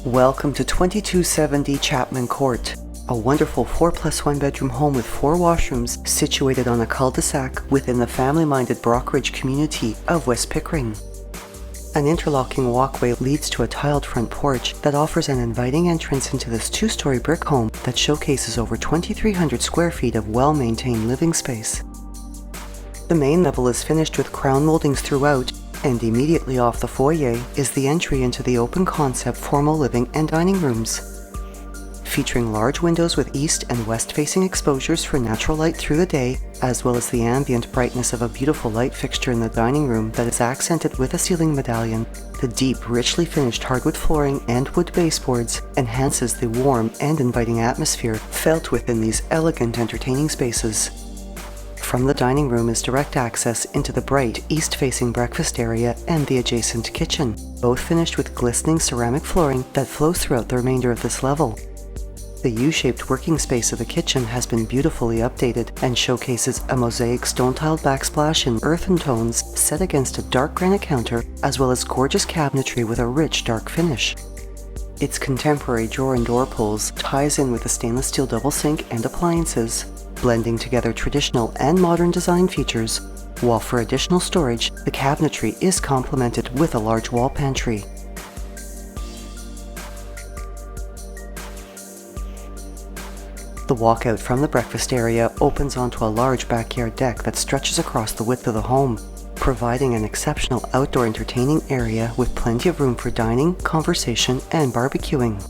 Welcome to 2270 Chapman Court, a wonderful 4+1 bedroom home with 4 washrooms situated on a cul-de-sac within the family-minded Brockridge community of West Pickering. An interlocking walkway leads to a tiled front porch that offers an inviting entrance into this 2-story brick home that showcases over 2,300 square feet of well-maintained living space. The main level is finished with crown moldings throughout, and immediately off the foyer is the entry into the open concept formal living and dining rooms. Featuring large windows with east and west facing exposures for natural light through the day, as well as the ambient brightness of a beautiful light fixture in the dining room that is accented with a ceiling medallion, the deep, richly finished hardwood flooring and wood baseboards enhances the warm and inviting atmosphere felt within these elegant entertaining spaces. From the dining room is direct access into the bright east-facing breakfast area and the adjacent kitchen, both finished with glistening ceramic flooring that flows throughout the remainder of this level. The U-shaped working space of the kitchen has been beautifully updated and showcases a mosaic stone-tiled backsplash in earthen tones set against a dark granite counter, as well as gorgeous cabinetry with a rich dark finish. Its contemporary drawer and door pulls ties in with a stainless steel double sink and appliances, blending together traditional and modern design features, while for additional storage, the cabinetry is complemented with a large wall pantry. The walkout from the breakfast area opens onto a large backyard deck that stretches across the width of the home, providing an exceptional outdoor entertaining area with plenty of room for dining, conversation, and barbecuing.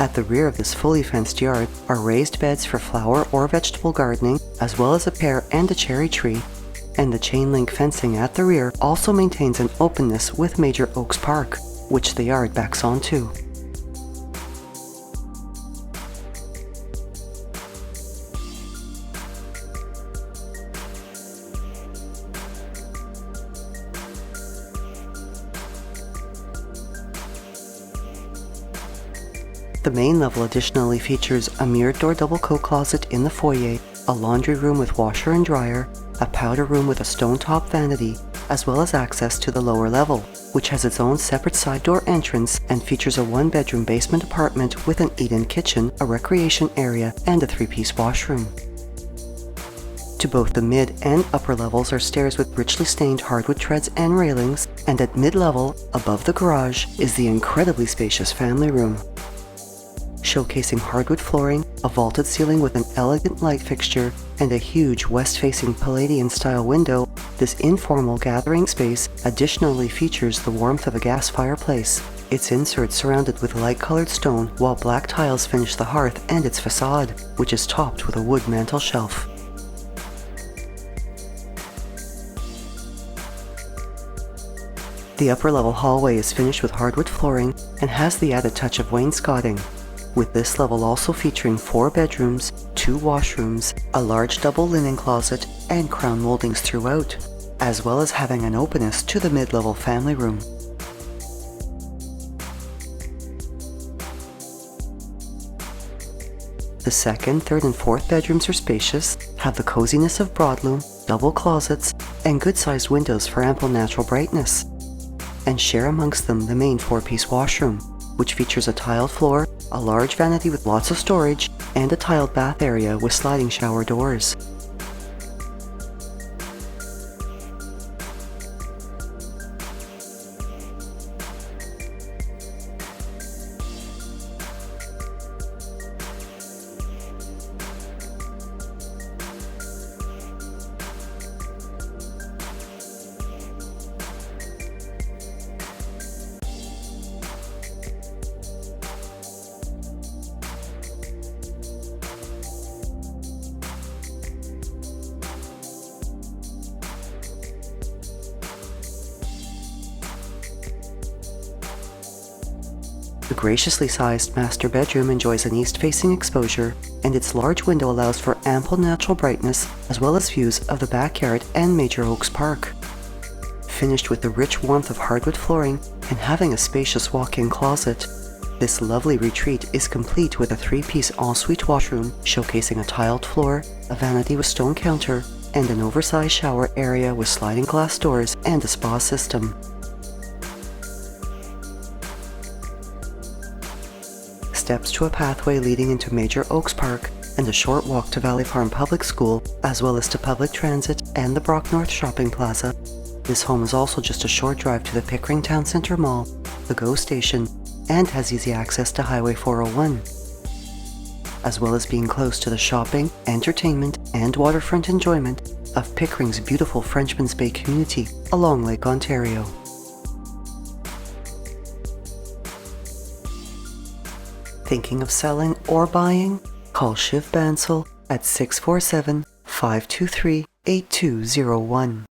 At the rear of this fully fenced yard are raised beds for flower or vegetable gardening, as well as a pear and a cherry tree, and the chain link fencing at the rear also maintains an openness with major oaks park, which the yard backs onto. The main level additionally features a mirrored door double coat closet in the foyer, a laundry room with washer and dryer, a powder room with a stone-top vanity, as well as access to the lower level, which has its own separate side door entrance and features a 1-bedroom basement apartment with an eat-in kitchen, a recreation area, and a 3-piece washroom. To both the mid and upper levels are stairs with richly stained hardwood treads and railings, and at mid-level, above the garage, is the incredibly spacious family room. Showcasing hardwood flooring, a vaulted ceiling with an elegant light fixture, and a huge west-facing Palladian-style window, this informal gathering space additionally features the warmth of a gas fireplace, its inserts surrounded with light-colored stone, while black tiles finish the hearth and its facade, which is topped with a wood mantel shelf. The upper-level hallway is finished with hardwood flooring and has the added touch of wainscoting, with this level also featuring 4 bedrooms, 2 washrooms, a large double linen closet, and crown moldings throughout, as well as having an openness to the mid-level family room. The second, third, and fourth bedrooms are spacious, have the coziness of broadloom, double closets, and good-sized windows for ample natural brightness, and share amongst them the main 4-piece washroom, which features a tiled floor, a large vanity with lots of storage, and a tiled bath area with sliding shower doors. The graciously sized master bedroom enjoys an east-facing exposure, and its large window allows for ample natural brightness as well as views of the backyard and major oaks park. Finished with the rich warmth of hardwood flooring and having a spacious walk-in closet, this lovely retreat is complete with a 3-piece ensuite washroom showcasing a tiled floor, a vanity with stone counter, and an oversized shower area with sliding glass doors and a spa system. steps to a pathway leading into Major Oaks Park and a short walk to Valley Farm Public School, as well as to public transit and the Brock North Shopping Plaza. This home is also just a short drive to the Pickering Town Center Mall, the GO Station, and has easy access to Highway 401, as well as being close to the shopping, entertainment, and waterfront enjoyment of Pickering's beautiful Frenchman's Bay community along Lake Ontario. Thinking of selling or buying? Call Shiv Bansal at 647-523-8201.